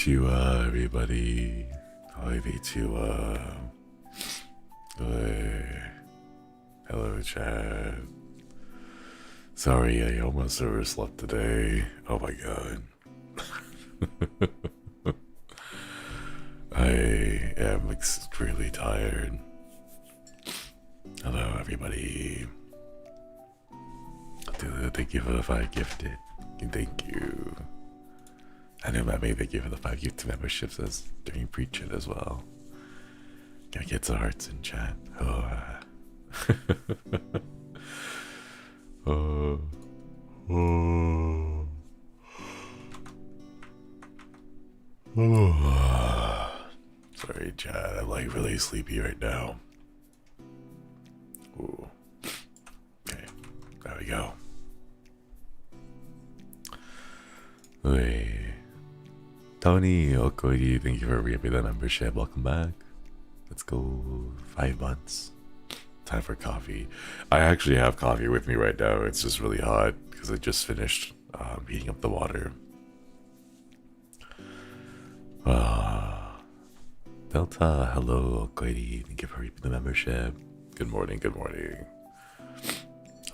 Konnichiwa, everybody. Konnichiwa. Hello, chat. Sorry, I almost overslept today. Oh my god. I am extremely tired. Hello, everybody. Thank you for the 5 gifted. Thank you. I know Mammy, thank you for the 5 gift memberships as during pre-chat as well. Gotta get some hearts in chat. Oh, sorry, chat. I'm like really sleepy right now. Ooh. Okay, there we go. Wait. Tony Okoye, thank you for re-upping the membership. Welcome back. Let's go. 5 months. Time for coffee. I actually have coffee with me right now. It's just really hot because I just finished heating up the water. Delta, hello, Okoye. Thank you for re-upping the membership. Good morning, good morning.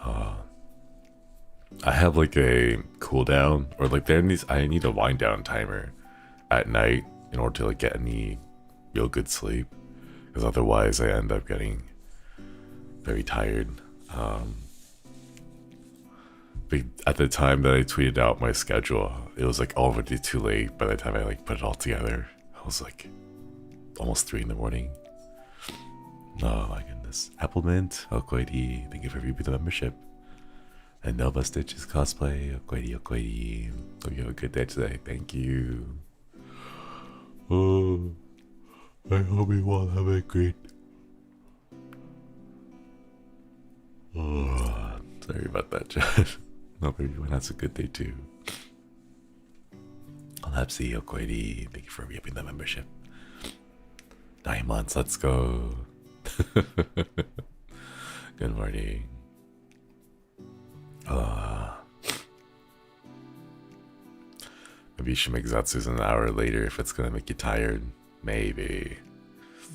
I have like a cooldown, or like I need a wind down timer at night in order to like get any real good sleep, because otherwise I end up getting very tired. But at the time that I tweeted out my schedule, it was like already too late. By the time I like put it all together, I was like almost 3 in the morning. Oh my goodness. Applemint, Okoidi, thank you for reviewing the membership. And Nova Stitches cosplay, Okoidi, Okoidi. Hope you have a good day today. Thank you. Oh, I hope you all have a great. Oh, sorry about that, chat. Hope everyone has a good day too. Alapsi, Okoidi, thank you for re-upping the membership. 9 months, let's go. Good morning. Maybe you should make Zatsu's an hour later if it's gonna make you tired. Maybe.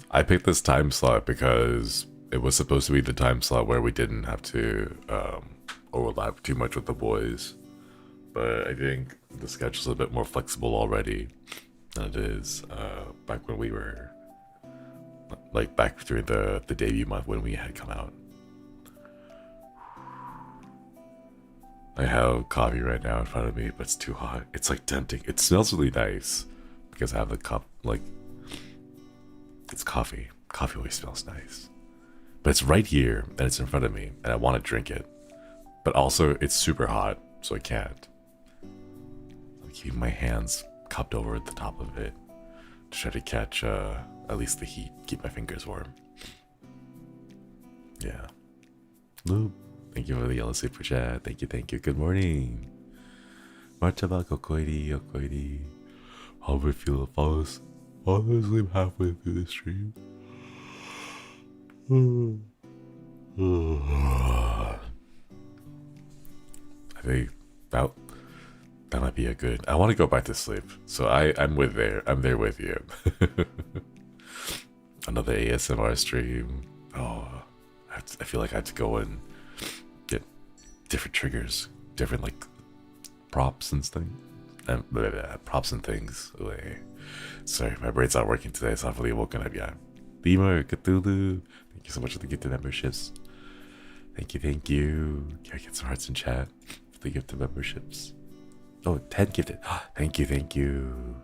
I picked this time slot because it was supposed to be the time slot where we didn't have to overlap too much with the boys. But I think the schedule's a bit more flexible already than it is back when we were, like back during the debut month when we had come out. I have coffee right now in front of me, but it's too hot. It's like tempting. It smells really nice because I have the cup, like, it's coffee. Coffee always smells nice. But it's right here and it's in front of me and I want to drink it. But also it's super hot, so I can't. I'm keeping my hands cupped over the top of it to try to catch at least the heat, keep my fingers warm. Yeah. Loop. Thank you for the yellow super chat. Thank you, thank you. Good morning. Marchaba Kokoiri, Okoiri. How would feel if I was asleep halfway through the stream? I think that might be a good. I want to go back to sleep, so I'm there with you. Another ASMR stream. Oh, I feel like I have to go and get different triggers, different like props and things, props and things. Sorry, my brain's not working today, so I've really woken up yet. Beamer, Cthulhu, thank you so much for the gifted memberships. Thank you, thank you. Can I get some hearts in chat for the gifted memberships? Oh, 10 gifted. Thank you, thank you.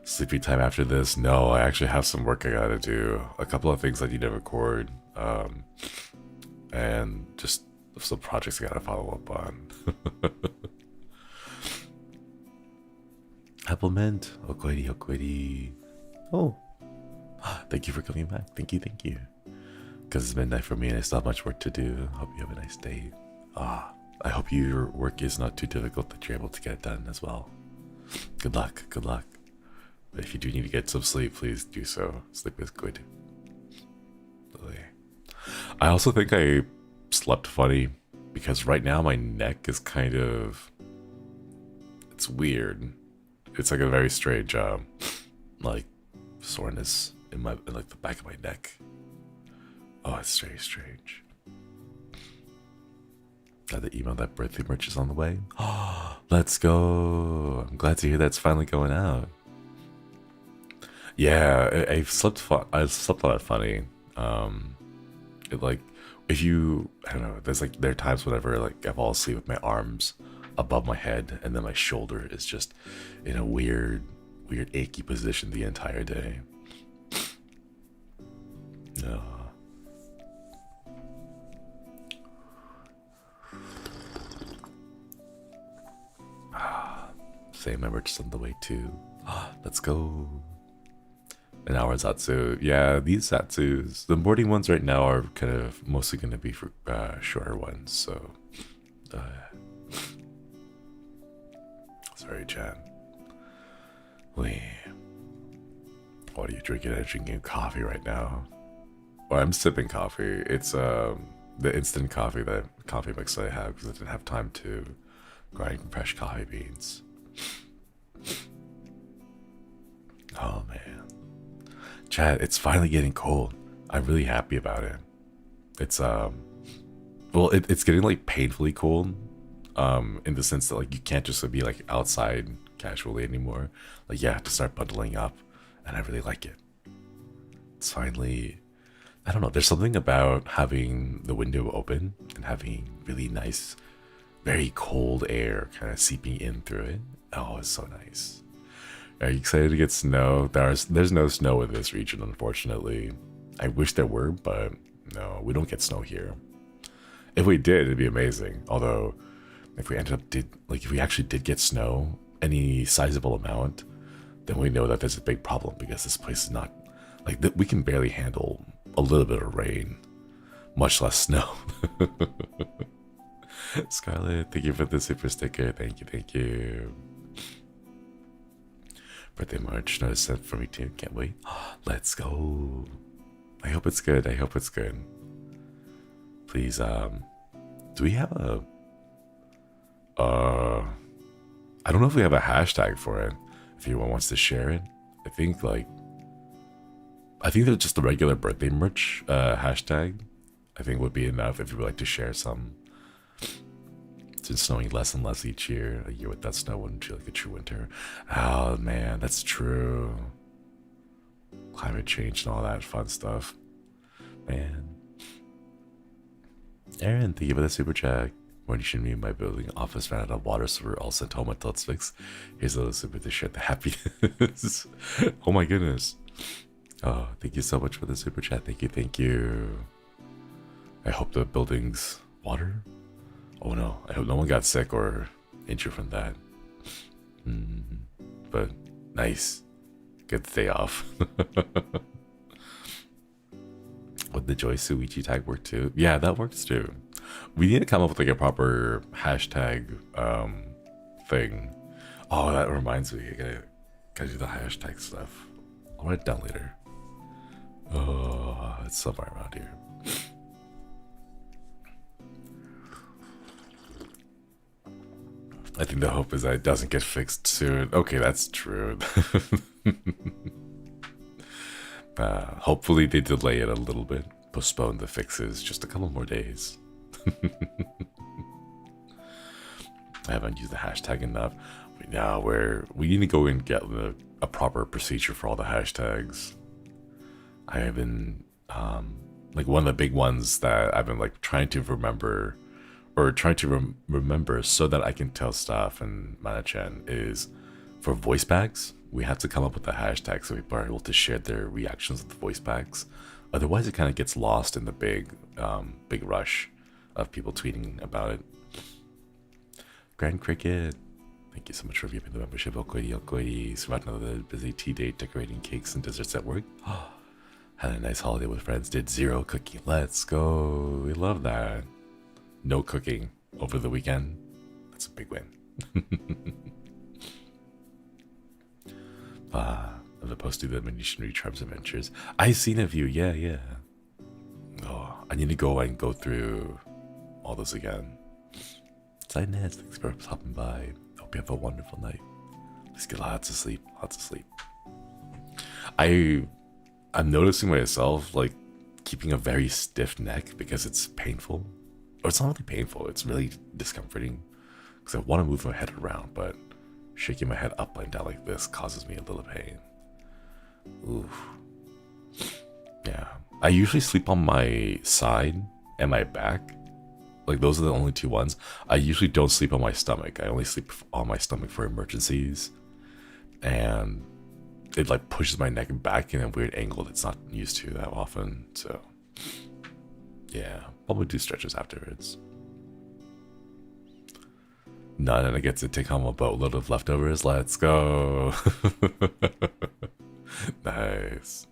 Sleepy time after this? No, I actually have some work I gotta do. A couple of things I need to record. And just some projects I gotta follow up on. Applement, Okoidi, Okoidi. Oh, thank you for coming back. Thank you, thank you. Because it's midnight for me and I still have much work to do. Hope you have a nice day. I hope your work is not too difficult, that you're able to get it done as well. Good luck, good luck. But if you do need to get some sleep, please do so. Sleep is good. I also think I slept funny because right now my neck is kind of, it's weird. It's like a very strange, like soreness in like the back of my neck. Oh, it's very strange. Got the email that birthday merch is on the way. Oh, let's go! I'm glad to hear that's finally going out. Yeah, I've slept. I slept a lot funny. It like if you, I don't know. There are times whenever like I fall asleep with my arms above my head and then my shoulder is just in a weird achy position the entire day. No. Same member just on the way too. Let's go. An hour Zatsu. Yeah, these Zatsus, the morning ones right now are kind of mostly going to be for shorter ones. So, sorry, Chan. What are you drinking? I'm drinking coffee right now. Well, I'm sipping coffee. It's the instant coffee mix that I have because I didn't have time to grind fresh coffee beans. Oh man, Chad, it's finally getting cold. I'm really happy about it. It's well, it's getting like painfully cold, in the sense that like you can't just be like outside casually anymore. Like you have to start bundling up, and I really like it. It's finally, I don't know. There's something about having the window open and having really nice, very cold air kind of seeping in through it. Oh, it's so nice. Are you excited to get snow? There's no snow in this region, unfortunately. I wish there were, but no, we don't get snow here. If we did, it'd be amazing. Although, if we if we actually did get snow, any sizable amount, then we know that there's a big problem because this place is not like we can barely handle a little bit of rain, much less snow. Scarlett, thank you for the super sticker. Thank you. Birthday March, notice that for me too. Can't wait. Let's go. I hope it's good. Please, do we have a I don't know if we have a hashtag for it. If anyone wants to share it. I think there's just the regular birthday merch hashtag. I think would be enough if you would like to share some. It's been snowing less and less each year. A year with that snow wouldn't feel like a true winter. Oh man, that's true. Climate change and all that fun stuff. Man. Aaron, thank you for the super chat. When you should be in my building, office ran out of water, so we're all sent home until it's fixed. Here's a little super to share the happiness. Oh my goodness. Oh, thank you so much for the super chat. Thank you. I hope the building's water. Oh no, I hope no one got sick or injured from that. But nice. Good day off. Would the Joy Suichi tag work too? Yeah, that works too. We need to come up with like a proper hashtag thing. Oh, that reminds me. I gotta do the hashtag stuff. I'll write it down later. Oh, it's somewhere around here. I think the hope is that it doesn't get fixed soon. Okay, that's true. Hopefully they delay it a little bit. Postpone the fixes just a couple more days. I haven't used the hashtag enough. Now we need to go and get a proper procedure for all the hashtags. I have been like one of the big ones that I've been like trying to remember so that I can tell staff and Mana-chan is for voice packs. We have to come up with a hashtag so people are able to share their reactions of the voice packs. Otherwise, it kind of gets lost in the big rush of people tweeting about it. Grand Cricket, thank you so much for giving the membership. Okoidi, survived another busy tea date, decorating cakes and desserts at work. Had a nice holiday with friends. Did 0 cooking. Let's go. We love that. No cooking over the weekend. That's a big win. Of the posting the mini Shinri Tribes Adventures. I seen a few, yeah. Oh, I need to go and go through all those again. Side Nets, thanks for stopping by. Oh, Hope you have a wonderful night. Let's get lots of sleep. Lots of sleep. I'm noticing myself like keeping a very stiff neck because it's painful. Or it's not really painful, it's really discomforting. Because I want to move my head around, but shaking my head up and down like this causes me a little pain. Oof. Yeah. I usually sleep on my side and my back. Like those are the only two ones. I usually don't sleep on my stomach. I only sleep on my stomach for emergencies. And it like pushes my neck back in a weird angle that's not used to that often. So yeah, probably do stretches afterwards. None, and I get to take home a boatload of leftovers. Let's go. Nice.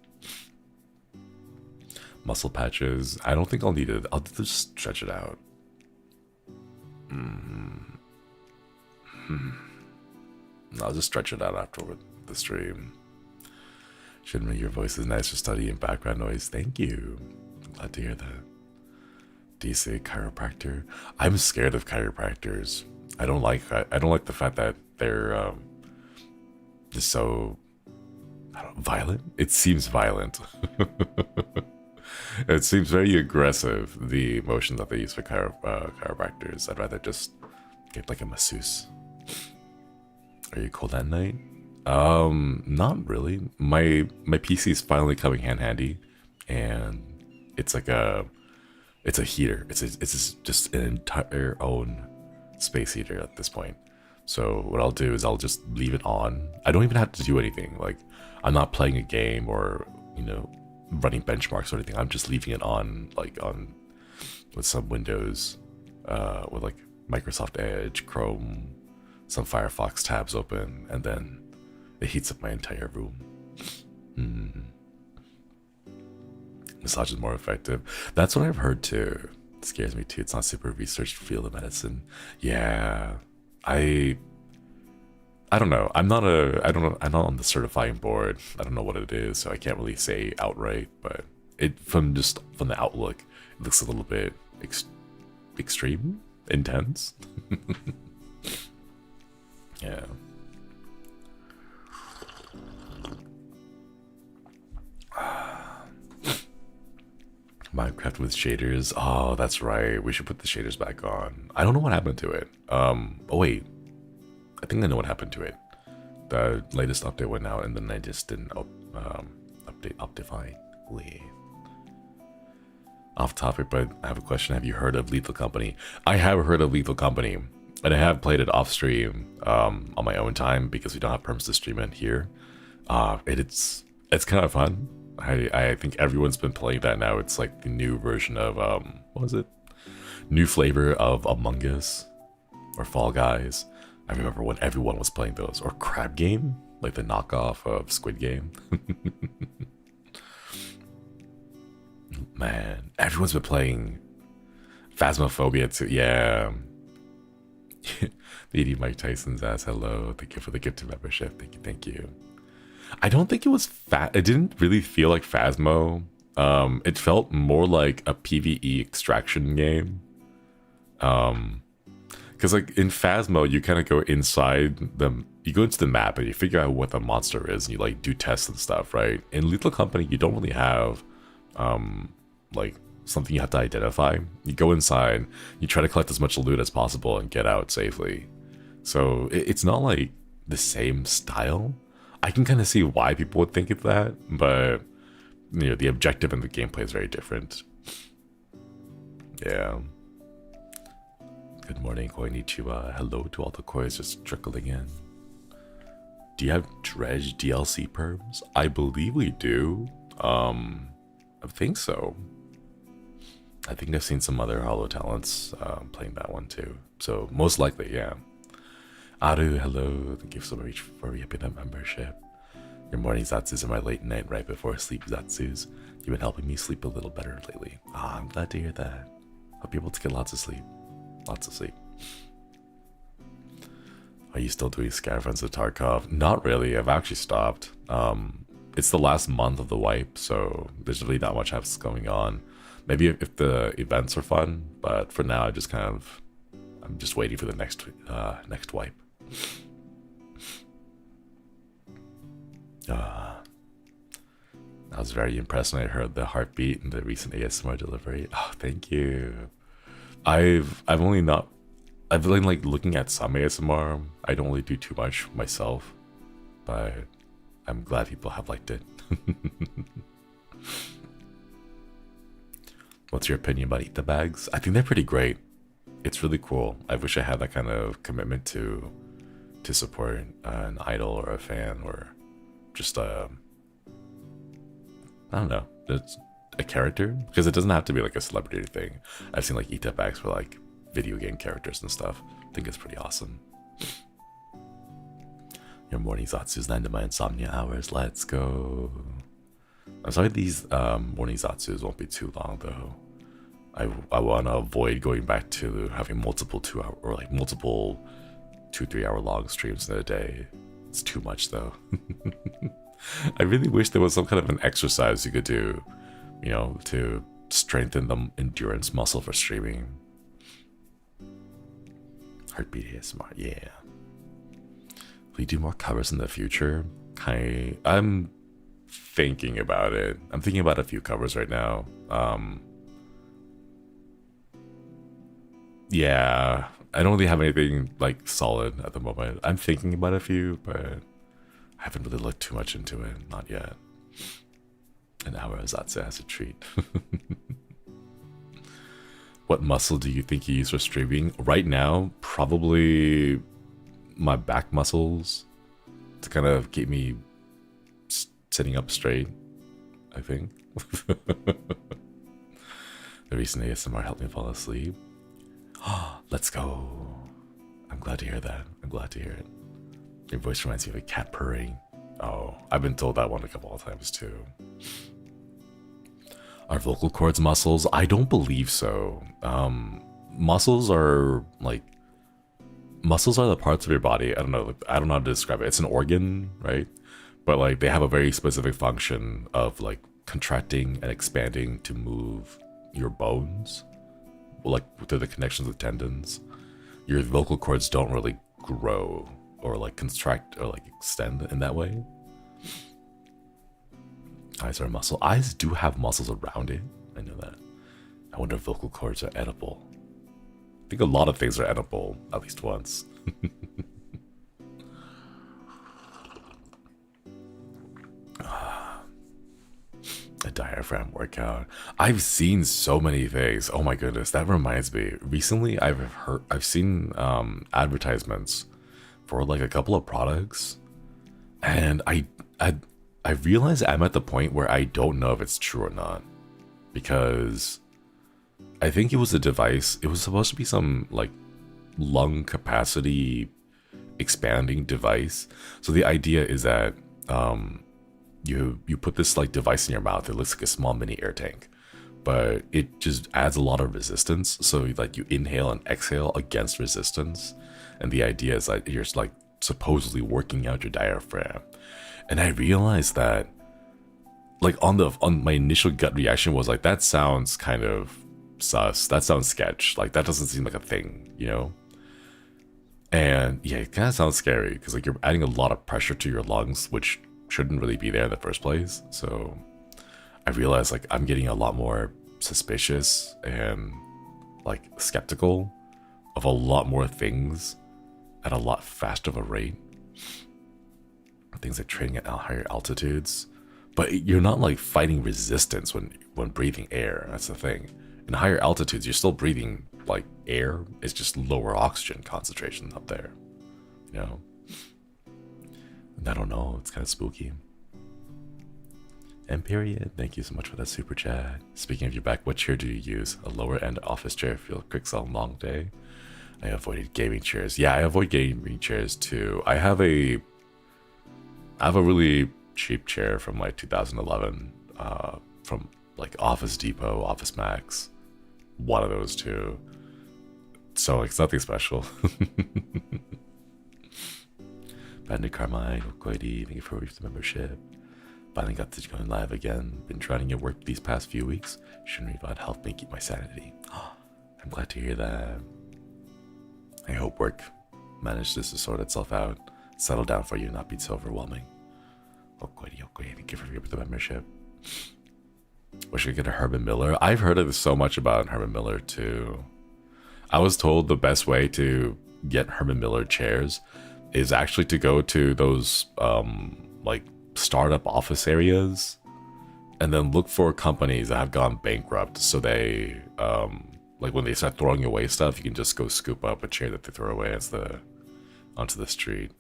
Muscle patches. I don't think I'll need it. I'll just stretch it out. I'll just stretch it out after the stream. Shinri, your voice is nice for study and background noise. Thank you. I'm glad to hear that. Do you say chiropractor? I'm scared of chiropractors. I don't like the fact that they're just so violent. It seems violent. It seems very aggressive, the motion that they use for chiropractors. I'd rather just get like a masseuse. Are you cold at night? Not really. My PC is finally coming handy, and it's like it's a heater. It's just an entire own space heater at this point. So what I'll do is I'll just leave it on. I don't even have to do anything. Like I'm not playing a game or running benchmarks or anything. I'm just leaving it on, like with some Windows, with like Microsoft Edge, Chrome, some Firefox tabs open, and then it heats up my entire room. Massage is more effective. That's what I've heard too. It scares me too. It's not super researched field of medicine. Yeah, I don't know. I'm not on the certifying board. I don't know what it is, so I can't really say outright. But from the outlook, it looks a little bit extreme, intense. Yeah. Minecraft with shaders. Oh, that's right. We should put the shaders back on. I don't know what happened to it. Oh wait. I think I know what happened to it. The latest update went out and then I just didn't update Optify. Off topic, but I have a question. Have you heard of Lethal Company? I have heard of Lethal Company, and I have played it off stream on my own time because we don't have perms to stream it here. It's kind of fun. I think everyone's been playing that now. It's like the new version of what was it? New flavor of Among Us or Fall Guys. I remember when everyone was playing those. Or Crab Game, like the knockoff of Squid Game. Man, everyone's been playing Phasmophobia too. Yeah. Meeting Mike Tyson's ass. Hello. Thank you for the gift of membership. Thank you. Thank you. I don't think it was it didn't really feel like Phasmo. It felt more like a PvE extraction game. Because like in Phasmo, you kind of go inside you go into the map and you figure out what the monster is and you like do tests and stuff, right? In Lethal Company, you don't really have like something you have to identify. You go inside, you try to collect as much loot as possible and get out safely. So it's not like the same style. I can kind of see why people would think of that, but the objective and the gameplay is very different. Yeah. Good morning, konnichiwa. Hello to all the kois just trickling in. Do you have Dredge DLC perms? I believe we do. I think so. I think I've seen some other Holo talents playing that one too. So most likely, yeah. Aru, hello. Thank you so much for re-upping that membership. Your morning Zatsus and my late night right before sleep Zatsus. You've been helping me sleep a little better lately. I'm glad to hear that. Hope you're able to get lots of sleep. Lots of sleep. Are you still doing Scarifans of Tarkov? Not really. I've actually stopped. It's the last month of the wipe, so there's really not much else going on. Maybe if the events are fun, but for now I'm just waiting for the next wipe. I was very impressed when I heard the heartbeat in the recent ASMR delivery. Oh, thank you. I've only not I've been like looking at some ASMR. I don't really do too much myself, but I'm glad people have liked it. What's your opinion about Eat the Bags? I think they're pretty great. It's really cool. I wish I had that kind of commitment to support an idol or a fan or just I don't know, it's a character, because it doesn't have to be like a celebrity thing. I've seen like Eat the Bags for like video game characters and stuff. I think it's pretty awesome. Your morning Zatsu's into my insomnia hours. Let's go. I'm sorry these morning Zatsus won't be too long though. I want to avoid going back to having multiple 2-hour or like multiple 2-3 hour long streams in a day. It's too much though. I really wish there was some kind of an exercise you could do, you know, to strengthen the endurance muscle for streaming. Heartbeat ASMR, yeah. Will you do more covers in the future? I'm thinking about it. I'm thinking about a few covers right now. Yeah, I don't really have anything like solid at the moment. I'm thinking about a few, but I haven't really looked too much into it. Not yet. An hour as Zatsu as a treat. What muscle do you think you use for streaming? Right now, probably my back muscles to kind of keep me sitting up straight, I think. The recent ASMR helped me fall asleep. Let's go. I'm glad to hear that. I'm glad to hear it. Your voice reminds me of a cat purring. Oh, I've been told that one a couple of times too. Are vocal cords muscles? I don't believe so. Muscles are the parts of your body. I don't know how to describe it. It's an organ, right? But like they have a very specific function of like contracting and expanding to move your bones, like through the connections with tendons. Your vocal cords don't really grow or like contract or like extend in that way. Eyes are a muscle. Eyes do have muscles around it. I know that. I wonder if vocal cords are edible. I think a lot of things are edible, at least once. A diaphragm workout. I've seen so many things. Oh my goodness, that reminds me. Recently, I've seen advertisements for like a couple of products, and I realize I'm at the point where I don't know if it's true or not, because I think it was a device. It was supposed to be some like lung capacity expanding device. So the idea is that you put this like device in your mouth. It looks like a small mini air tank, but it just adds a lot of resistance. So like you inhale and exhale against resistance, and the idea is that you're like supposedly working out your diaphragm. And I realized that like on my initial gut reaction was like, that sounds kind of sus. That sounds sketch. Like that doesn't seem like a thing, you know? And yeah, it kind of sounds scary because like you're adding a lot of pressure to your lungs, which shouldn't really be there in the first place. So I realized like I'm getting a lot more suspicious and like skeptical of a lot more things at a lot faster of a rate. Things like training at higher altitudes, but you're not like fighting resistance when breathing air. That's the thing. In higher altitudes, you're still breathing like air. It's just lower oxygen concentration up there, you know. And I don't know. It's kind of spooky. And period. Thank you so much for that super chat. Speaking of your back, what chair do you use? A lower end office chair for a quick sell long day? I avoided gaming chairs. Yeah, I avoid gaming chairs too. I have a really cheap chair from like 2011 from like Office Depot, Office Max, one of those two. So like, it's nothing special. Bandit Carmine, Koidi, thank you for the membership. Finally got to go live again. Been trying to get work these past few weeks. Shinri helped me keep my sanity. I'm glad to hear that. I hope work manage this to sort itself out, settle down for you, not be so overwhelming. Okay, thank you for the membership. Wish I could get a Herman Miller. I've heard of so much about Herman Miller too. I was told the best way to get Herman Miller chairs is actually to go to those like startup office areas and then look for companies that have gone bankrupt, so they like when they start throwing away stuff, you can just go scoop up a chair that they throw away onto the street.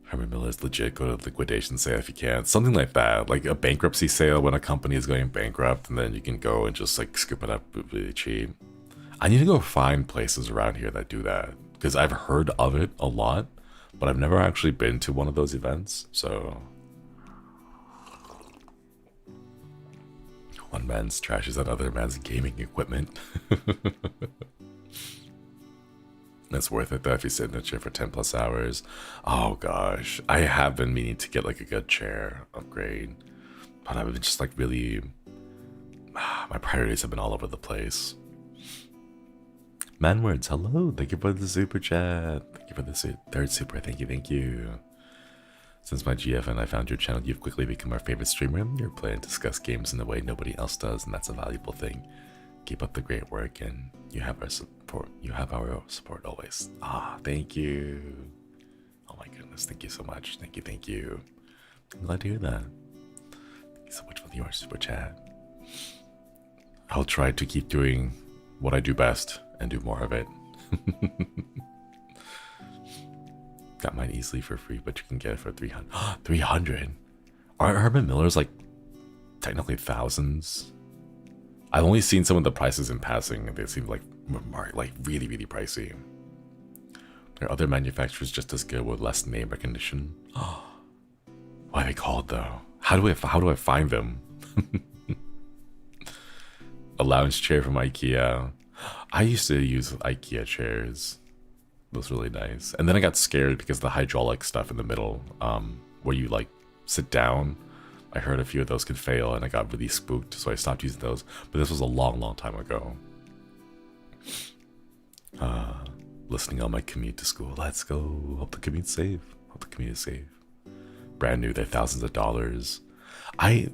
Herman Miller is legit. Go to liquidation sale if you can. Something like that. Like a bankruptcy sale when a company is going bankrupt, and then you can go and just like scoop it up really cheap. I need to go find places around here that do that, because I've heard of it a lot, but I've never actually been to one of those events. So one man's trash is another man's gaming equipment. It's worth it though if you sit in a chair for 10 plus hours. Oh gosh, I have been meaning to get like a good chair upgrade, but I've been just like really, my priorities have been all over the place. Manwords, hello, thank you for the super chat. Thank you for the third super, thank you. Since my GFN I found your channel, you've quickly become our favorite streamer. You're playing to discuss games in a way nobody else does, and that's a valuable thing. Keep up the great work, and you have our support. You have our support always. Thank you. Oh my goodness, thank you so much. Thank you. I'm glad to hear that. Thank you so much for your super chat. I'll try to keep doing what I do best and do more of it. Got mine easily for free, but you can get it for 300. 300? Are Herman Miller's like technically thousands? I've only seen some of the prices in passing, and they seem like really, really pricey. There are other manufacturers just as good with less name recognition. What are they called though? How do I find them? A lounge chair from IKEA. I used to use IKEA chairs. It was really nice. And then I got scared because of the hydraulic stuff in the middle, where you like sit down. I heard a few of those could fail, and I got really spooked, so I stopped using those. But this was a long, long time ago. Listening on my commute to school. Let's go. Hope the commute's safe. Hope the commute is safe. Brand new. They're thousands of dollars. I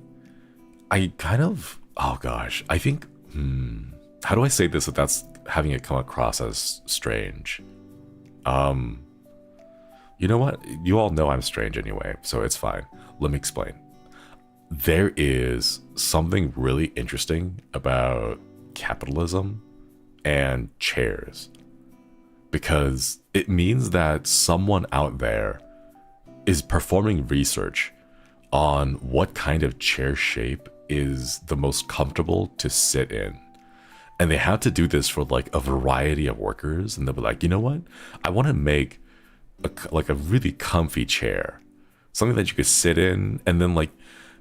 kind of... Oh gosh. I think... how do I say this without having it come across as strange? You know what? You all know I'm strange anyway, so it's fine. Let me explain. There is something really interesting about capitalism and chairs, because it means that someone out there is performing research on what kind of chair shape is the most comfortable to sit in. And they have to do this for like a variety of workers, and they'll be like, you know what? I want to make a really comfy chair, something that you could sit in, and then like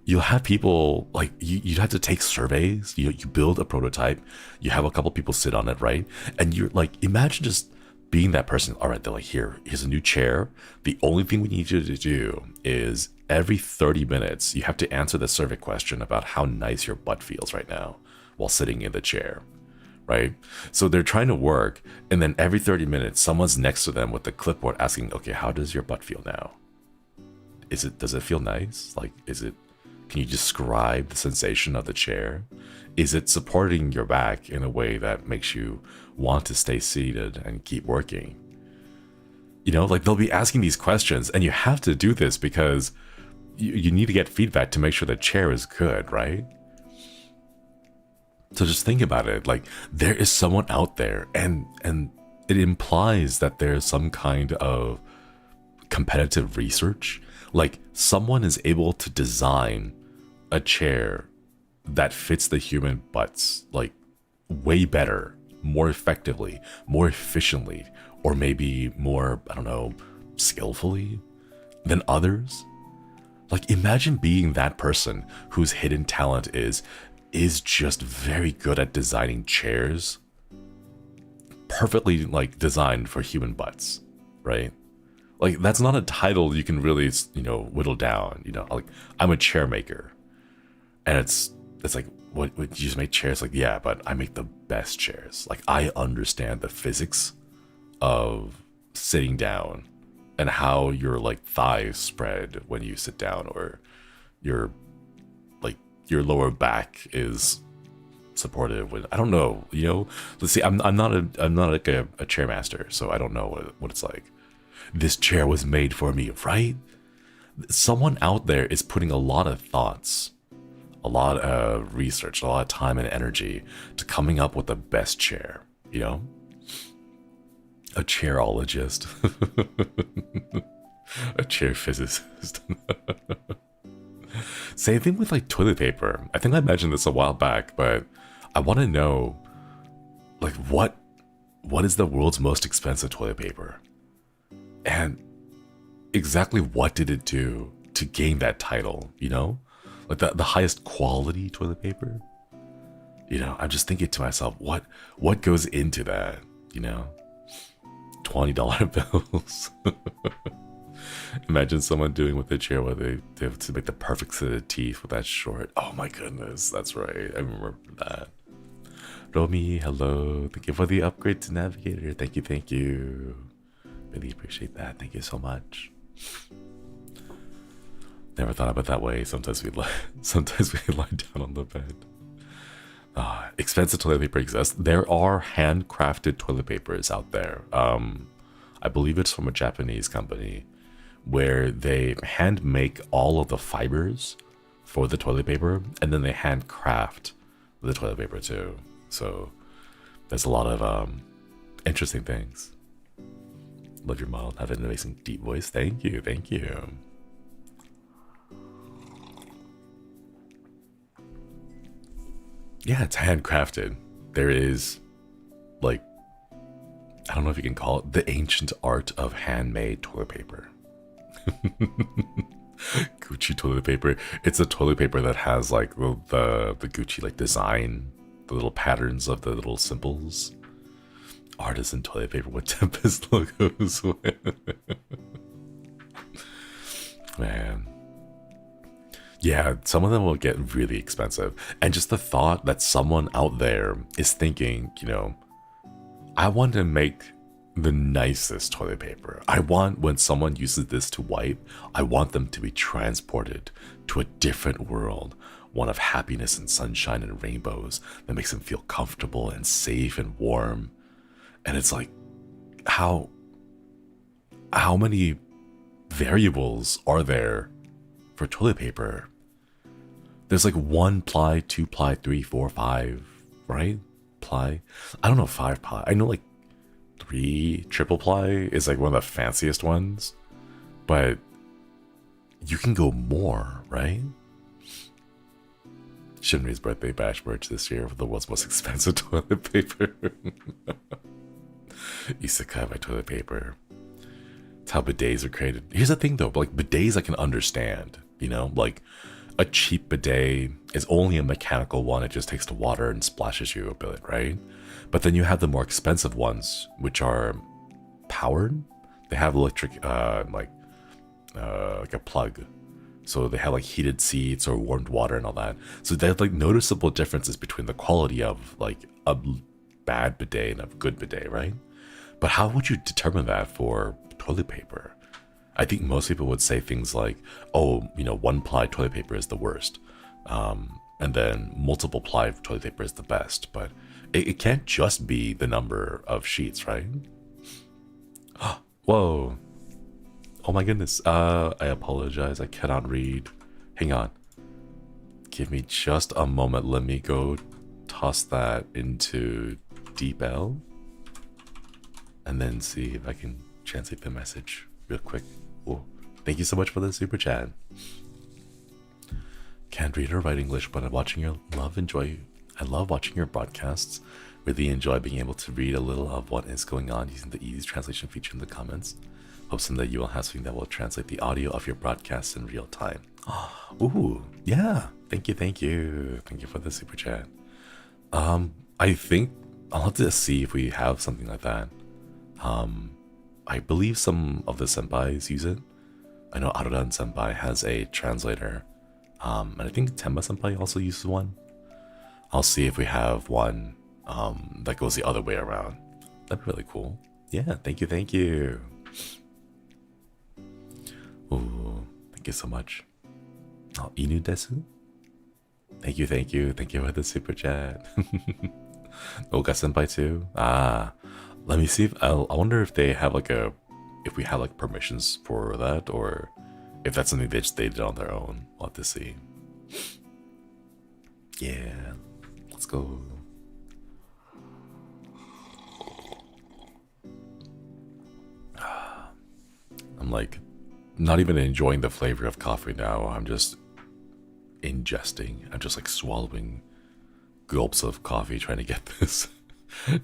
you'll have people like you have to take surveys. You build a prototype, you have a couple people sit on it, right? And you're like, imagine just being that person. All right, they're like, here's a new chair. The only thing we need you to do is every 30 minutes you have to answer the survey question about how nice your butt feels right now while sitting in the chair, right? So they're trying to work, and then every 30 minutes someone's next to them with the clipboard asking, okay, how does your butt feel now? Does it feel nice? Like, can you describe the sensation of the chair? Is it supporting your back in a way that makes you want to stay seated and keep working? You know, like they'll be asking these questions, and you have to do this because you need to get feedback to make sure the chair is good, right? So just think about it. Like, there is someone out there, and it implies that there's some kind of competitive research. Like, someone is able to design a chair that fits the human butts like way better, more effectively, more efficiently, or maybe more, I don't know, skillfully than others. Like, imagine being that person whose hidden talent is just very good at designing chairs perfectly like designed for human butts, right? Like, that's not a title you can really, you know, whittle down. You know, like, I'm a chair maker, and it's like, what would you just make chairs? Like, yeah, but I make the best chairs. Like, I understand the physics of sitting down and how your like thighs spread when you sit down, or your like your lower back is supportive when, I don't know, you know. Let's see, I'm not like a chair master, so I don't know what it's like. This chair was made for me, right? Someone out there is putting a lot of thoughts, a lot of research, a lot of time and energy to coming up with the best chair, you know? A chairologist. A chair physicist. Same thing with like toilet paper. I think I mentioned this a while back, but I want to know, like, what is the world's most expensive toilet paper? And exactly what did it do to gain that title, you know? Like the highest quality toilet paper? You know, I'm just thinking to myself, what goes into that, you know? $20 bills. Imagine someone doing with a chair where they have to make the perfect set of teeth with that short. Oh my goodness, that's right. I remember that. Romy, hello. Thank you for the upgrade to Navigator. Thank you, thank you. Really appreciate that. Thank you so much. Never thought of it that way. Sometimes we lie down on the bed. Expensive toilet paper exists. There are handcrafted toilet papers out there. I believe it's from a Japanese company where they hand make all of the fibers for the toilet paper, and then they handcraft the toilet paper too. So there's a lot of interesting things. Love your model. Have an amazing deep voice. Thank you. Thank you. Yeah, it's handcrafted. There is, like, I don't know if you can call it the ancient art of handmade toilet paper. Gucci toilet paper. It's a toilet paper that has like the Gucci like design, the little patterns of the little symbols. Artisan toilet paper with Tempest logos. Man. Yeah, some of them will get really expensive. And just the thought that someone out there is thinking, you know, I want to make the nicest toilet paper. I want, when someone uses this to wipe, I want them to be transported to a different world, one of happiness and sunshine and rainbows that makes them feel comfortable and safe and warm. And it's like, how many variables are there for toilet paper? There's like 1 ply, 2 ply, 3, 4, 5, right? Ply. I don't know 5 ply. I know like 3 triple ply is like one of the fanciest ones, but you can go more, right? Shinri's birthday bash merch this year for the world's most expensive toilet paper. Isekai by toilet paper. It's how bidets are created. Here's the thing though, like bidets I can understand, you know, like a cheap bidet is only a mechanical one. It just takes the water and splashes you a bit, right? But then you have the more expensive ones, which are powered. They have electric, like a plug. So they have like heated seats or warmed water and all that. So they have like noticeable differences between the quality of like a bad bidet and a good bidet, right? But how would you determine that for toilet paper? I think most people would say things like, oh, you know, 1 ply toilet paper is the worst. And then multiple ply toilet paper is the best. But it can't just be the number of sheets, right? Whoa. Oh my goodness. I apologize. I cannot read. Hang on. Give me just a moment. Let me go toss that into DeepL. And then see if I can translate the message real quick. Oh, thank you so much for the super chat. Can't read or write English, but I'm watching your I love watching your broadcasts. Really enjoy being able to read a little of what is going on using the easy translation feature in the comments. Hope someday you will have something that will translate the audio of your broadcasts in real time. Ooh, yeah. Thank you, thank you. Thank you for the super chat. I think I'll have to see if we have something like that. I believe some of the senpais use it. I know Aaadennnt senpai has a translator. And I think Tenma senpai also uses one. I'll see if we have one that goes the other way around. That'd be really cool. Yeah, thank you, thank you. Ooh, thank you so much. Oh, Inu desu? Thank you, thank you. Thank you for the super chat. Oga senpai too? Ah, let me see if I wonder if they have like if we have like permissions for that, or if that's something they just did on their own. We'll have to see. Yeah, let's go. I'm like not even enjoying the flavor of coffee now. I'm just ingesting. I'm just like swallowing gulps of coffee trying to get this,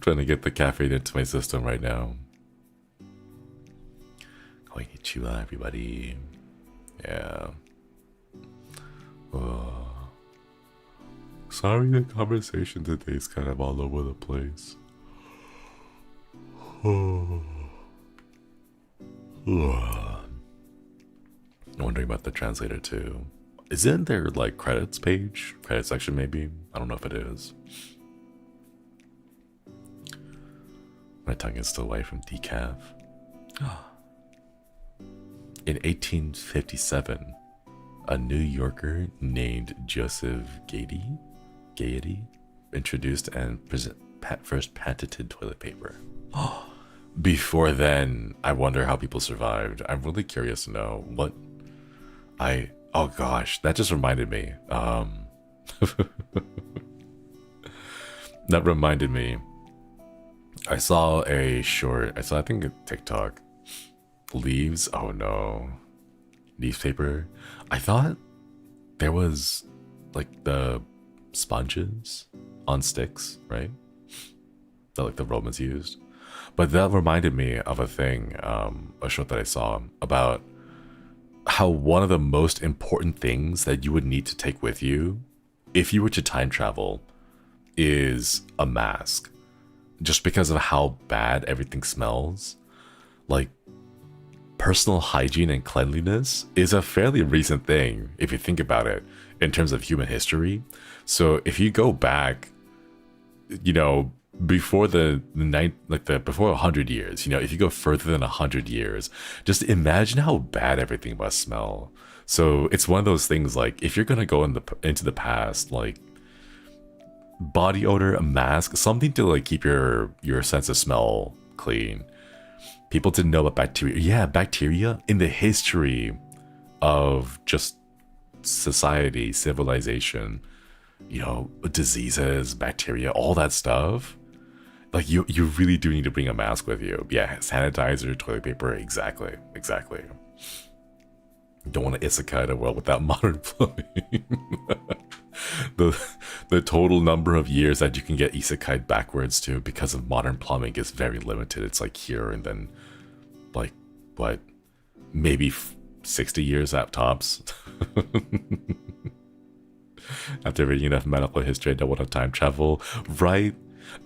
trying to get the caffeine into my system right now. Konnichiwa, everybody. Yeah. Sorry, the conversation today is kind of all over the place. I'm wondering about the translator too. Isn't there like credits page? Credit section maybe? I don't know if it is. My tongue is still away from decaf. In 1857, a New Yorker named Joseph Gaiety introduced and first patented toilet paper. Before then, I wonder how people survived. I'm really curious to know what oh gosh, that just reminded me. That reminded me. I saw a short, I think a TikTok. Leaves, oh no. Newspaper. I thought there was like the sponges on sticks, right? That like the Romans used. But that reminded me of a thing, a short that I saw about how one of the most important things that you would need to take with you if you were to time travel is a mask. Just because of how bad everything smells. Like, personal hygiene and cleanliness is a fairly recent thing, if you think about it, in terms of human history. So if you go back, you know, before before 100 years, you know, if you go further than 100 years, just imagine how bad everything must smell. So it's one of those things, like, if you're gonna go into the past, like, body odor, a mask, something to like keep your sense of smell clean. People didn't know about bacteria. Yeah, bacteria in the history of just society, civilization, you know, diseases, bacteria, all that stuff. Like, you really do need to bring a mask with you. Yeah, sanitizer, toilet paper, exactly. Don't want to isekai a world without modern plumbing. The total number of years that you can get isekai backwards to because of modern plumbing is very limited. It's like here and then, like, what, maybe 60 years at tops. After reading enough medical history, I don't want to time travel, right?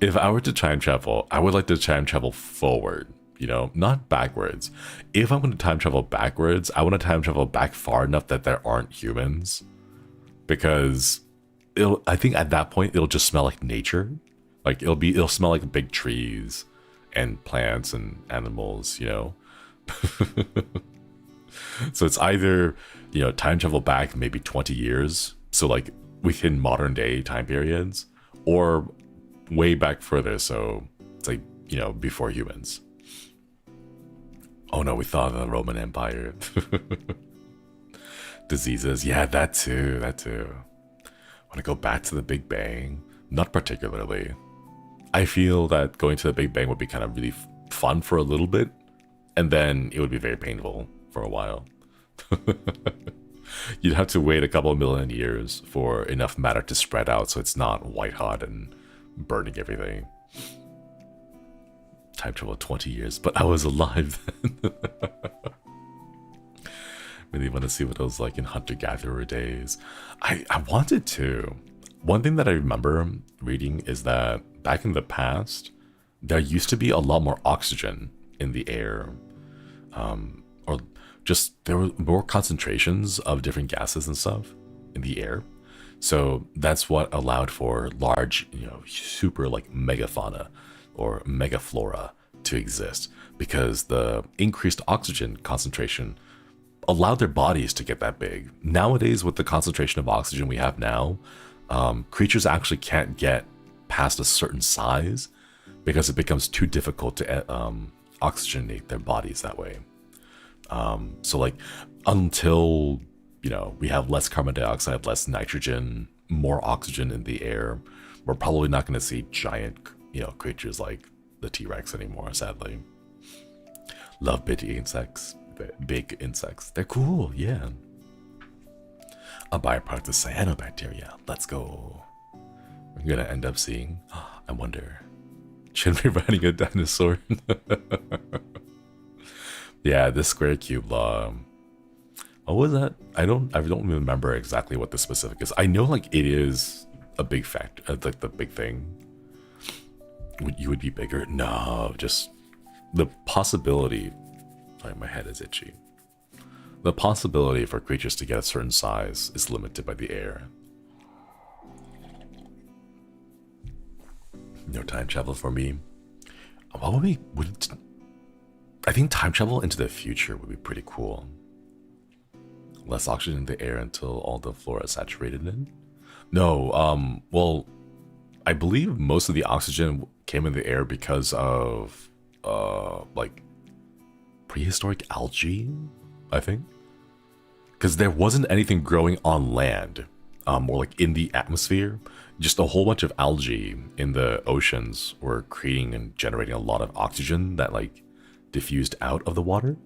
If I were to time travel, I would like to time travel forward, you know, not backwards. If I'm going to time travel backwards, I want to time travel back far enough that there aren't humans. Because I think at that point, it'll just smell like nature. Like, it'll smell like big trees and plants and animals, you know? So it's either, you know, time travel back maybe 20 years. So like within modern day time periods, or way back further. So it's like, you know, before humans. Oh no, we thought of the Roman Empire. Diseases, yeah, that too. Want to go back to the Big Bang? Not particularly. I feel that going to the Big Bang would be kind of really fun for a little bit, and then it would be very painful for a while. You'd have to wait a couple of million years for enough matter to spread out so it's not white hot and burning everything. Time travel 20 years, but I was alive then. Really want to see what it was like in hunter-gatherer days. I wanted to. One thing that I remember reading is that back in the past, there used to be a lot more oxygen in the air. Or just there were more concentrations of different gases and stuff in the air. So that's what allowed for large, super like megafauna or megaflora to exist, because the increased oxygen concentration allowed their bodies to get that big. Nowadays, with the concentration of oxygen we have now, creatures actually can't get past a certain size because it becomes too difficult to oxygenate their bodies that way. So like until we have less carbon dioxide, less nitrogen, more oxygen in the air, we're probably not going to see giant creatures like the T-Rex anymore, sadly. Love big insects. They're cool, yeah. A byproduct of cyanobacteria. Let's go. We're gonna end up seeing, I wonder, Shinri riding a dinosaur. Yeah, this square cube law. What was that? I don't remember exactly what the specific is. I know like it is a big factor, like the big thing. You would be bigger? No, just the possibility. Sorry, my head is itchy. The possibility for creatures to get a certain size is limited by the air. No time travel for me. What would we? I think time travel into the future would be pretty cool. Less oxygen in the air until all the flora is saturated in. No, well, I believe most of the oxygen came in the air because of like prehistoric algae, I think. Because there wasn't anything growing on land, or like in the atmosphere. Just a whole bunch of algae in the oceans were creating and generating a lot of oxygen that like diffused out of the water,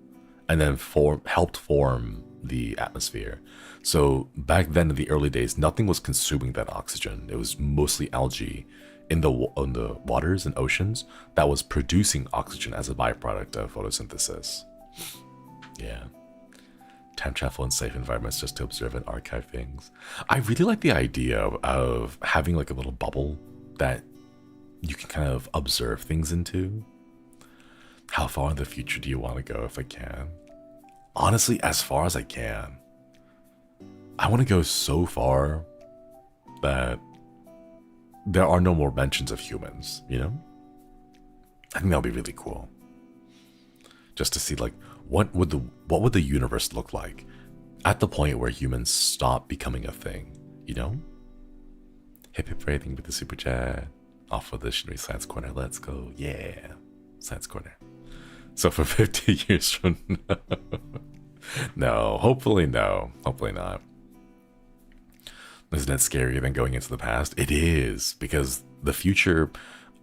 and then helped form the atmosphere. So back then in the early days, nothing was consuming that oxygen. It was mostly algae in the waters and oceans that was producing oxygen as a byproduct of photosynthesis. Yeah. Time travel in safe environments just to observe and archive things. I really like the idea of having like a little bubble that you can kind of observe things into. How far in the future do you want to go if I can? Honestly, as far as I can. I want to go so far that there are no more mentions of humans, I think that would be really cool. Just to see like what would the universe look like at the point where humans stop becoming a thing, Hip hip for anything with the super chat. Off of the Shinri Science Corner. Let's go. Yeah. Science Corner. So for 50 years from now. No, hopefully no. Hopefully not. Isn't that scarier than going into the past? It is, because the future,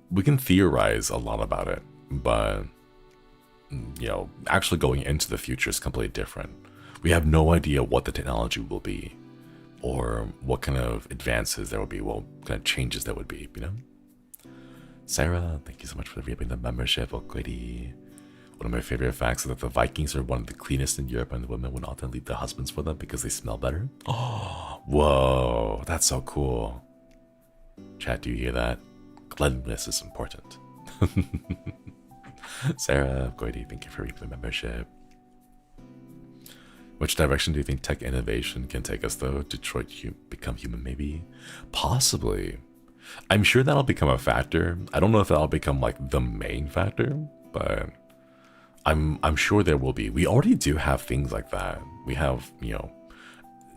we can theorize a lot about it, but actually going into the future is completely different. We have no idea what the technology will be, or what kind of advances there will be, what kind of changes there would be, Sarah, thank you so much for reaping the membership. Okwedi. One of my favorite facts is that the Vikings are one of the cleanest in Europe, and the women would often leave their husbands for them because they smell better. Oh, whoa, that's so cool. Chat, do you hear that? Cleanliness is important. Sarah, Goidi, thank you for reaping the membership. Which direction do you think tech innovation can take us, though? Detroit become human, maybe? Possibly. I'm sure that'll become a factor. I don't know if that'll become like the main factor, but I'm sure there will be. We already do have things like that. We have,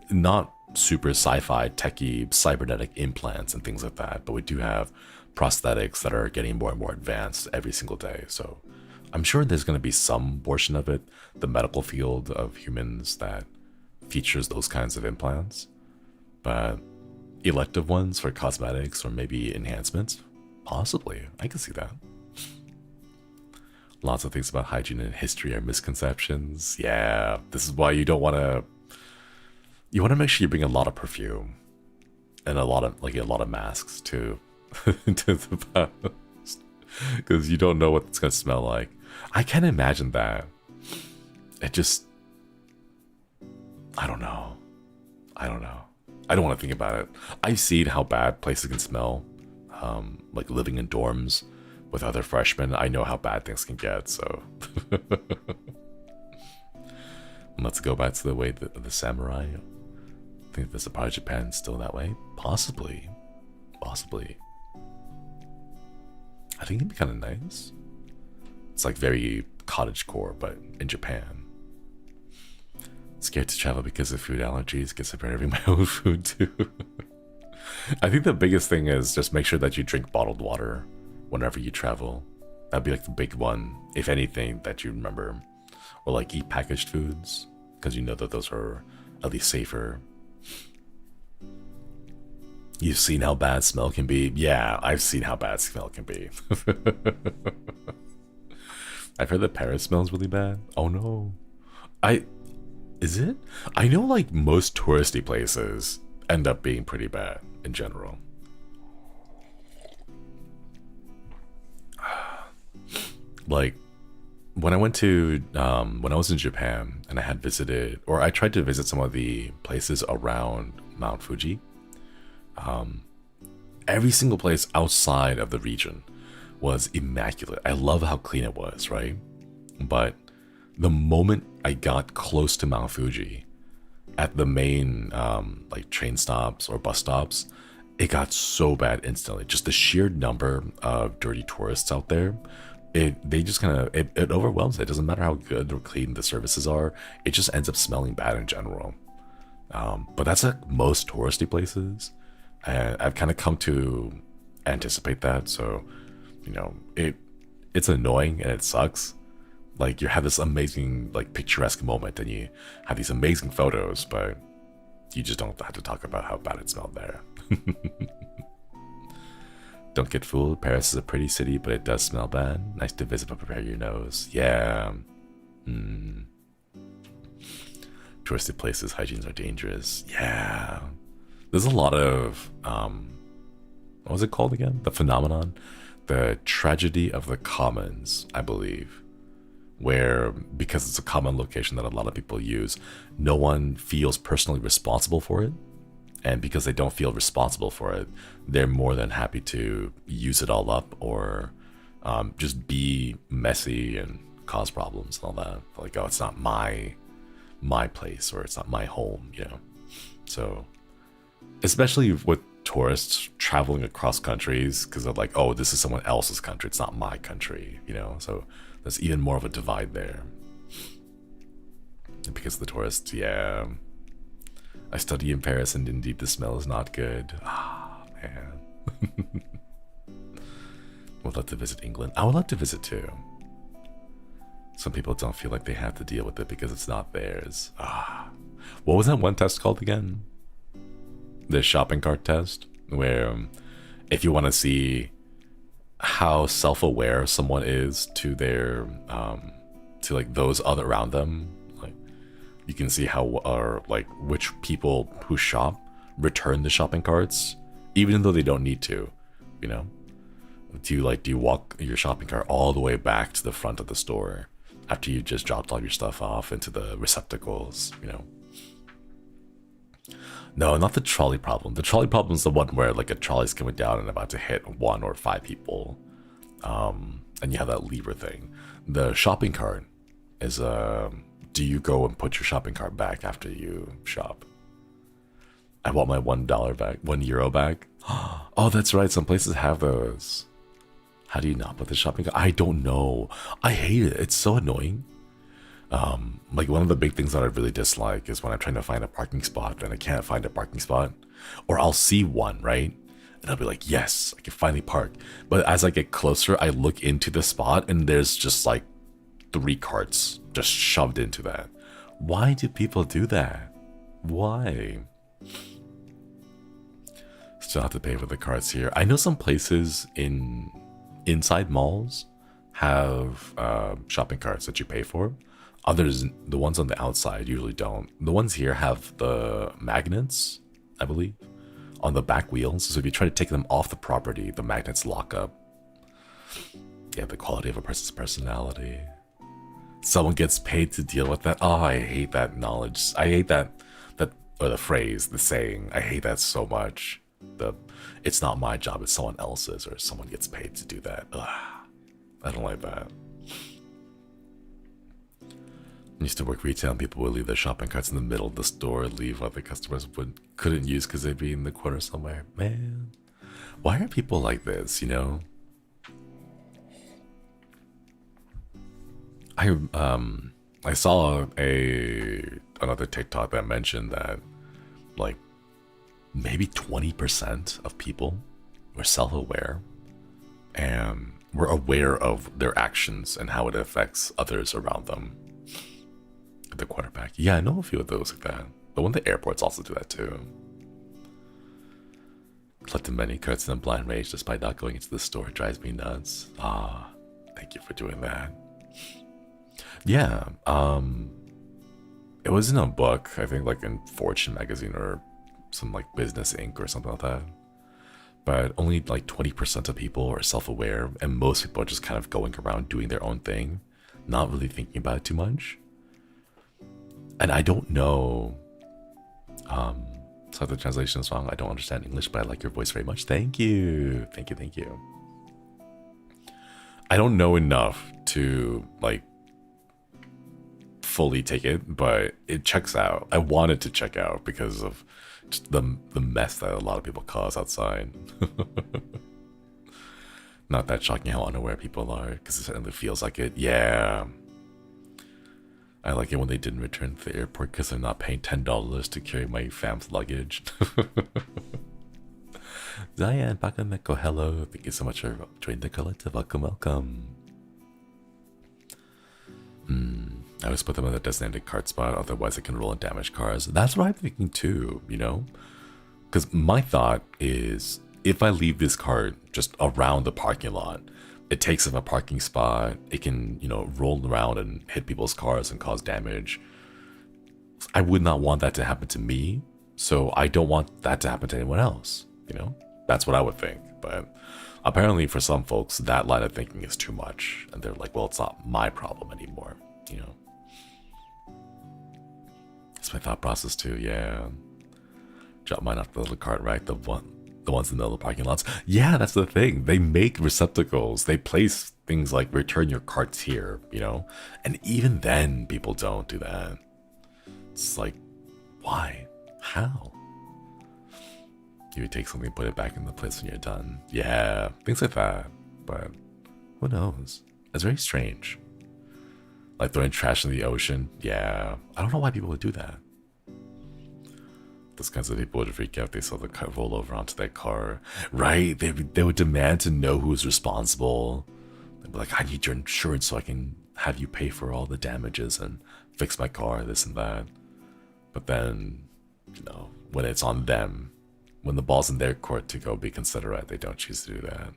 not super sci-fi, techie, cybernetic implants and things like that, but we do have prosthetics that are getting more and more advanced every single day. So I'm sure there's going to be some portion of it, the medical field of humans, that features those kinds of implants. But elective ones for cosmetics or maybe enhancements, possibly. I can see that. Lots of things about hygiene and history are misconceptions. Yeah, this is why you don't want to. You want to make sure you bring a lot of perfume and a lot of masks to to the past, because you don't know what it's gonna smell like. I can't imagine that. It just, I don't know. I don't want to think about it. I've seen how bad places can smell, like living in dorms with other freshmen. I know how bad things can get, so. Let's go back to the way the samurai. I think there's a part of Japan still that way. Possibly. Possibly. I think it'd be kind of nice. It's like very cottagecore, but in Japan. Scared to travel because of food allergies. Guess I better bring my own food too. I think the biggest thing is just make sure that you drink bottled water whenever you travel. That'd be like the big one, if anything, that you remember. Or like eat packaged foods, because you know that those are at least safer. You've seen how bad smell can be? Yeah, I've seen how bad smell can be. I've heard that Paris smells really bad. Oh no. Is it? I know like most touristy places end up being pretty bad in general. Like when I went to when I was in Japan and I had visited, or I tried to visit some of the places around Mount Fuji, every single place outside of the region was immaculate. I love how clean it was, right? But the moment I got close to Mount Fuji, at the main like train stops or bus stops, it got so bad instantly. Just the sheer number of dirty tourists out there, they just kind of it overwhelms it. It doesn't matter how good or clean the services are, it just ends up smelling bad in general. But that's like most touristy places, and I've kind of come to anticipate that. So, you know, it's annoying and it sucks. Like you have this amazing like picturesque moment and you have these amazing photos, but you just don't have to talk about how bad it smelled there. Don't get fooled. Paris is a pretty city, but it does smell bad. Nice to visit, but prepare your nose. Yeah. Touristy places, hygienes are dangerous. Yeah. There's a lot of, what was it called again? The phenomenon? The tragedy of the commons, I believe. Where, because it's a common location that a lot of people use, no one feels personally responsible for it. And because they don't feel responsible for it, they're more than happy to use it all up or just be messy and cause problems and all that. Like, oh, it's not my place or it's not my home, you know? So, especially with tourists traveling across countries, because they're like, oh, this is someone else's country, it's not my country, you know? So there's even more of a divide there. And because of the tourists, yeah. I study in Paris and indeed the smell is not good. Ah, man. Would love to visit England. I would love to visit too. Some people don't feel like they have to deal with it because it's not theirs. Ah. What was that one test called again? The shopping cart test? Where if you want to see how self-aware someone is to their, to like those other around them, you can see how like which people who shop return the shopping carts even though they don't need to, you know? Do you walk your shopping cart all the way back to the front of the store after you just dropped all your stuff off into the receptacles, you know? No, not the trolley problem. The trolley problem is the one where like a trolley's coming down and about to hit 1 or 5 people, and you have that lever thing. The shopping cart is do you go and put your shopping cart back after you shop? I want my $1 back, €1 back. Oh, that's right. Some places have those. How do you not put the shopping cart? I don't know. I hate it. It's so annoying. Like one of the big things that I really dislike is when I'm trying to find a parking spot and I can't find a parking spot, or I'll see one, right? And I'll be like, yes, I can finally park. But as I get closer, I look into the spot and there's just like 3 carts just shoved into that. Why do people do that? Why? Still have to pay for the carts here. I know some places inside malls have shopping carts that you pay for. Others, the ones on the outside usually don't. The ones here have the magnets, I believe, on the back wheels. So if you try to take them off the property, the magnets lock up. Yeah, the quality of a person's personality. Someone gets paid to deal with that. Oh, I hate that knowledge. I hate that or the phrase, the saying. I hate that so much. It's not my job, it's someone else's, or someone gets paid to do that. Ugh, I don't like that. Used to work retail and people would leave their shopping carts in the middle of the store, leave what the customers couldn't use because they'd be in the corner somewhere. Man, why are people like this, you know? I saw another TikTok that mentioned that like maybe 20% of people were self-aware and were aware of their actions and how it affects others around them. The quarterback. Yeah, I know a few of those like that. But when the airports also do that too. Collecting many carts in a blind rage despite not going into the store drives me nuts. Ah, thank you for doing that. Yeah, it was in a book, I think like in Fortune magazine or some like Business Inc. or something like that. But only like 20% of people are self-aware, and most people are just kind of going around doing their own thing, not really thinking about it too much. And I don't know, so the translation is wrong. I don't understand English, but I like your voice very much. Thank you. Thank you, thank you. I don't know enough to like fully take it, but it checks out. I wanted to check out because of just the mess that a lot of people cause outside. Not that shocking how unaware people are, because it certainly feels like it. Yeah. I like it when they didn't return to the airport because they're not paying $10 to carry my fam's luggage. Diane, Pakameko, hello. Thank you so much for joining the collective. Welcome, welcome. I always put them in the designated cart spot, otherwise it can roll and damage cars. That's what I'm thinking too, you know? Because my thought is, if I leave this cart just around the parking lot, it takes up a parking spot, it can, you know, roll around and hit people's cars and cause damage. I would not want that to happen to me, so I don't want that to happen to anyone else, you know? That's what I would think, but apparently for some folks, that line of thinking is too much, and they're like, well, it's not my problem anymore, you know? It's my thought process too, yeah. Drop mine off the little cart, right? The ones in the little parking lots. Yeah, that's the thing. They make receptacles. They place things like return your carts here, you know? And even then, people don't do that. It's like, why? How? You would take something, put it back in the place when you're done. Yeah, things like that. But who knows? It's very strange. Like throwing trash in the ocean. Yeah, I don't know why people would do that. Those kinds of people would freak out if they saw the car roll over onto their car. Right? They would demand to know who's responsible. They'd be like, I need your insurance so I can have you pay for all the damages and fix my car, this and that. But then, you know, when it's on them, when the ball's in their court to go be considerate, they don't choose to do that.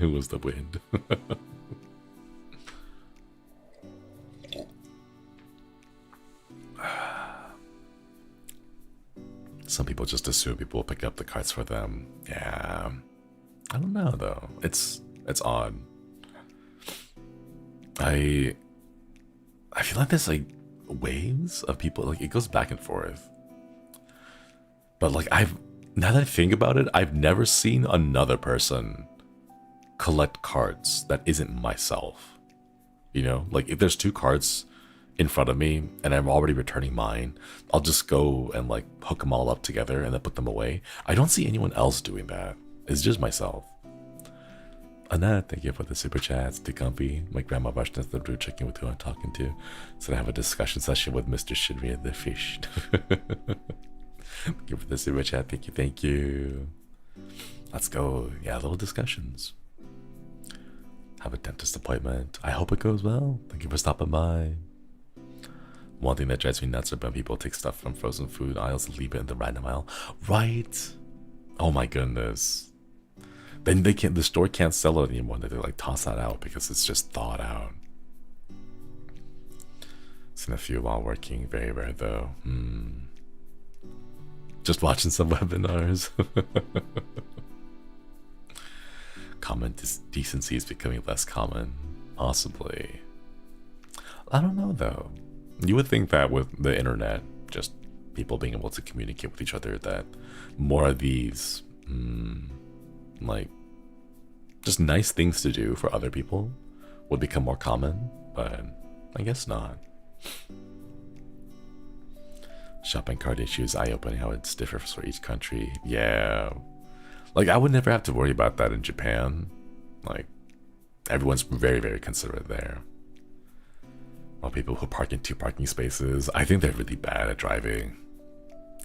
It was the wind. Some people just assume people will pick up the carts for them. Yeah, I don't know though. It's odd. I feel like there's like waves of people. Like it goes back and forth. But like now that I think about it, I've never seen another person collect carts that isn't myself. You know, like if there's two carts in front of me and I'm already returning mine, I'll just go and like hook them all up together and then put them away. I don't see anyone else doing that. It's just myself. Annette, thank you for the super chats. Too comfy. My grandma rushed into the brew checking with who I'm talking to. So I have a discussion session with Mr. Shinri and the fish. Thank you for the super chat. Thank you, thank you. Let's go. Yeah, little discussions. Have a dentist appointment. I hope it goes well. Thank you for stopping by. One thing that drives me nuts are when people take stuff from frozen food aisles and leave it in the random aisle. Right? Oh my goodness. Then the store can't sell it anymore. They like toss that out because it's just thawed out. Seen a few while working. Very rare though. Just watching some webinars. Common decency is becoming less common. Possibly. I don't know though. You would think that with the internet, just people being able to communicate with each other, that more of these, like, just nice things to do for other people would become more common, but I guess not. Shopping cart issues, eye-opening how it's different for each country. Yeah. Like, I would never have to worry about that in Japan. Like, everyone's very, very considerate there. While people who park in 2 parking spaces, I think they're really bad at driving.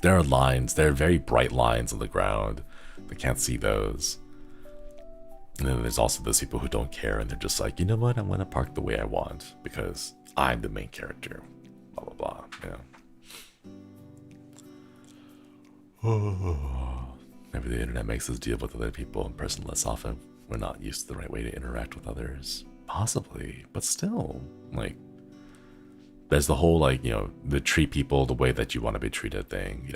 There are lines, there are very bright lines on the ground. They can't see those. And then there's also those people who don't care and they're just like, you know what, I'm gonna park the way I want because I'm the main character. Blah, blah, blah, Maybe the internet makes us deal with other people in person less often. We're not used to the right way to interact with others. Possibly, but still, like, there's the whole, like, the treat people the way that you want to be treated thing,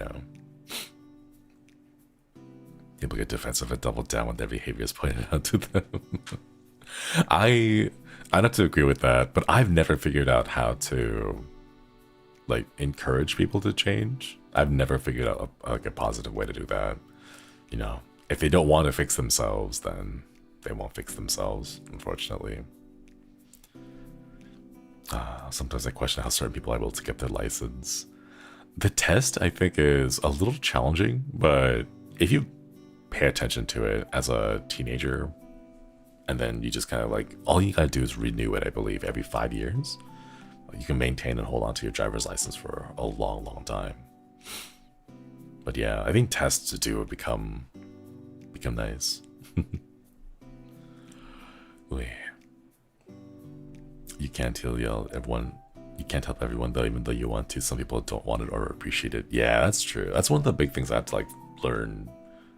People get defensive and double down when their behavior is pointed out to them. I have to agree with that, but I've never figured out how to, like, encourage people to change. I've never figured out a positive way to do that. If they don't want to fix themselves, then they won't fix themselves, unfortunately. Sometimes I question how certain people are able to get their license. The test, I think, is a little challenging, but if you pay attention to it as a teenager, and then you just kind of like, all you gotta do is renew it, I believe, every 5 years. You can maintain and hold on to your driver's license for a long, long time. But yeah, I think tests to do would become nice. You can't help everyone though, even though you want to. Some people don't want it or appreciate it. Yeah, that's true. That's one of the big things I had to like learn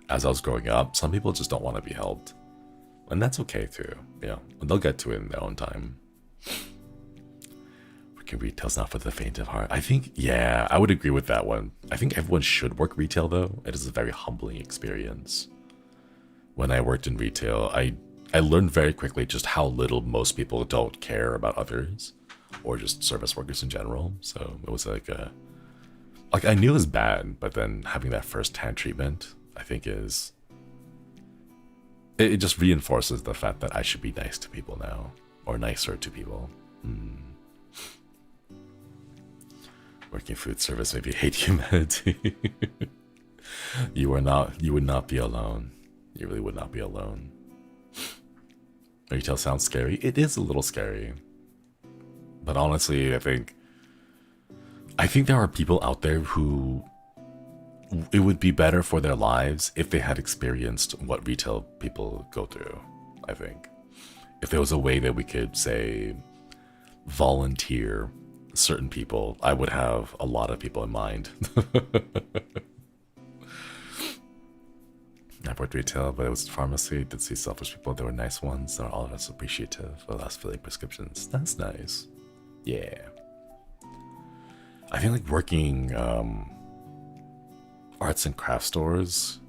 as I was growing up. Some people just don't want to be helped. And that's okay too. They'll get to it in their own time. Working retail's not for the faint of heart. I think, yeah, I would agree with that one. I think everyone should work retail though. It is a very humbling experience. When I worked in retail, I learned very quickly just how little most people don't care about others or just service workers in general. So it was like I knew it was bad, but then having that first-hand treatment, I think it just reinforces the fact that I should be nice to people now, or nicer to people. Working food service maybe hate humanity. You would not be alone. You really would not be alone. Retail sounds scary. It is a little scary. But honestly, I think there are people out there who it would be better for their lives if they had experienced what retail people go through, I think. If there was a way that we could, say, volunteer certain people, I would have a lot of people in mind. I've worked retail, but it was pharmacy. Did see selfish people. There were nice ones. They were all of us appreciative of us filling prescriptions. That's nice. Yeah. I feel like working arts and craft stores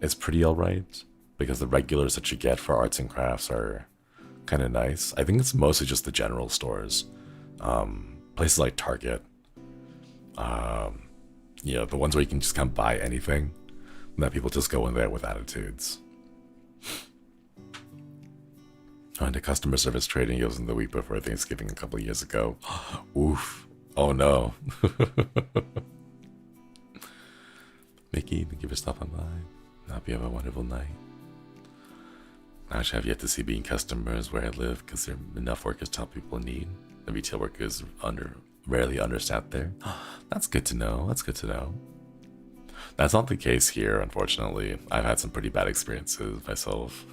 is pretty alright, because the regulars that you get for arts and crafts are kind of nice. I think it's mostly just the general stores. Places like Target. The ones where you can just come buy anything. That people just go in there with attitudes. I went to customer service training. It was in the week before Thanksgiving a couple of years ago. Oof. Oh no. Mickey, thank you for stopping by. Hope you have a wonderful night. I actually have yet to see being customers where I live, because there are enough workers to help people in need. The retail workers rarely understaffed there. That's good to know. That's good to know. That's not the case here, unfortunately. I've had some pretty bad experiences myself.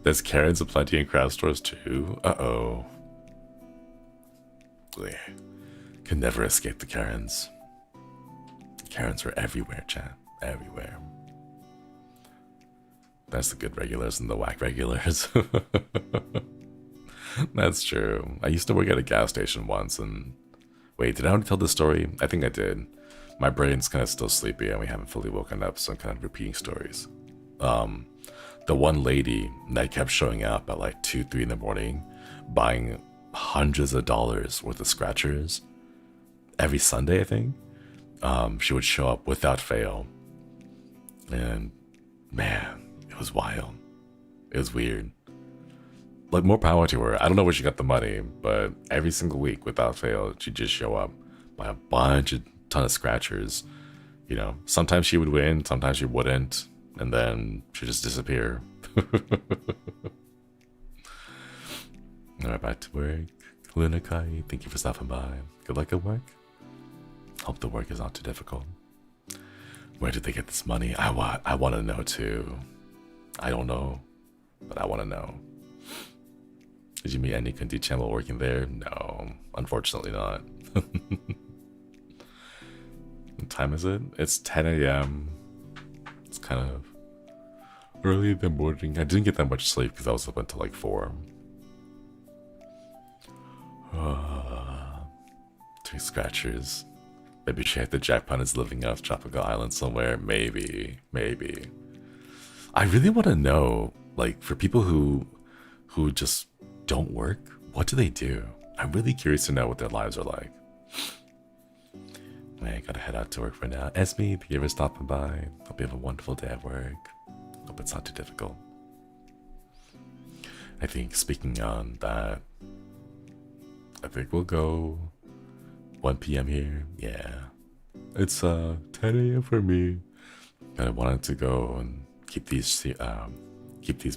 There's Karens aplenty in craft stores too. Uh-oh. Could never escape the Karens. Karens were everywhere, chat. Everywhere. That's the good regulars and the whack regulars. That's true. I used to work at a gas station once and... Wait, did I already tell this story? I think I did. My brain's kind of still sleepy and we haven't fully woken up, so I'm kind of repeating stories. The one lady that kept showing up at like 2, 3 in the morning, buying hundreds of dollars worth of scratchers every Sunday, I think. She would show up without fail. And man, it was wild. It was weird. like more power to her. I don't know where she got the money, but every single week without fail, she'd just show up, buy a ton of scratchers. You know, sometimes she would win, sometimes she wouldn't, and then she'd just disappear. Alright, back to work. Lunakai, thank you for stopping by. Good luck at work. Hope the work is not too difficult. Where did they get this money? I want to know too. I don't know, but I want to know. Did you meet any Kunti-chan while working there? No, unfortunately not. What time is it? It's 10 a.m. It's kind of early in the morning. I didn't get that much sleep because I was up until like 4. 2 scratchers. Maybe she had the jackpot is living off Tropical Island somewhere. Maybe. I really want to know, like, for people who just don't work, what do they do? I'm really curious to know what their lives are like. I gotta head out to work for now. Esme, thank you for stopping by. Hope you have a wonderful day at work. Hope it's not too difficult. I think speaking on that, I think we'll go 1 p.m. here. Yeah. It's 10 a.m. for me. And I wanted to go and keep these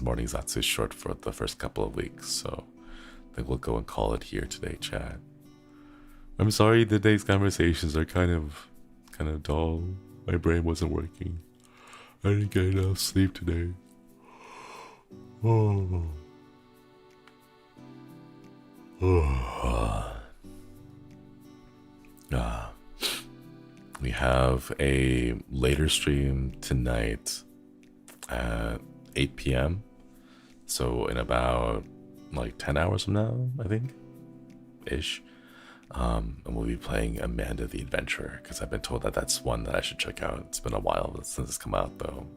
morning Zatsu short for the first couple of weeks. So I think we'll go and call it here today, chat. I'm sorry today's conversations are kind of dull. My brain wasn't working. I didn't get enough sleep today. Oh. We have a later stream tonight at 8 p.m. So in about like 10 hours from now, I think, ish. And we'll be playing Amanda the Adventurer because I've been told that that's one that I should check out. It's been a while since it's come out though,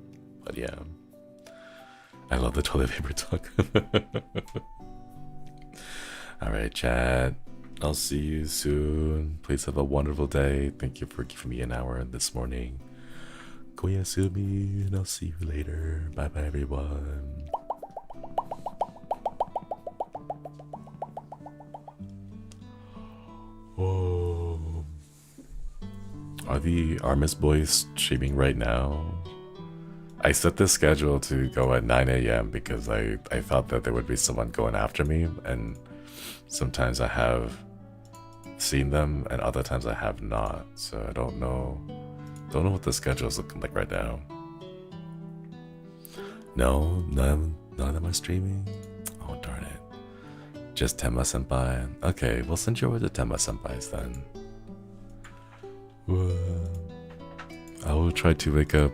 but yeah, I love the toilet paper talk. All right, chat. I'll see you soon. Please have a wonderful day. Thank you for giving me an hour this morning. Koyasumi, and I'll see you later. Bye bye, everyone. Oh. Are Miss Boys streaming right now? I set the schedule to go at 9 a.m. because I thought that there would be someone going after me, and sometimes I have seen them and other times I have not, so I don't know what the schedule is looking like right now. No, none of them are streaming. Oh darn it. Just Tenma Senpai. Okay, we'll send you over to Tenma Senpai's then. I will try to wake up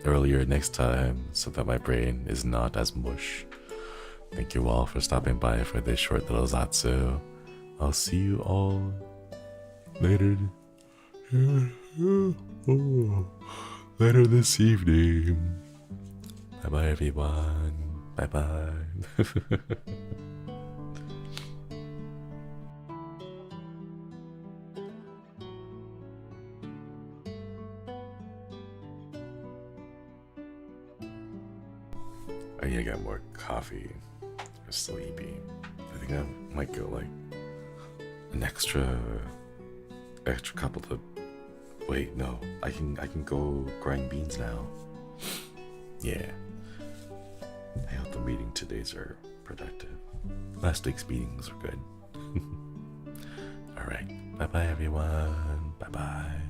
earlier next time so that my brain is not as mush. Thank you all for stopping by for this short little Zatsu. I'll see you all later. Later this evening. Bye bye, everyone. Bye bye. I need to get more coffee. I'm sleepy. I think I might go like an extra couple of. Wait, no. I can go grind beans now. Yeah. I hope the meeting today's are productive. Last week's meetings were good. All right. Bye bye, everyone. Bye bye.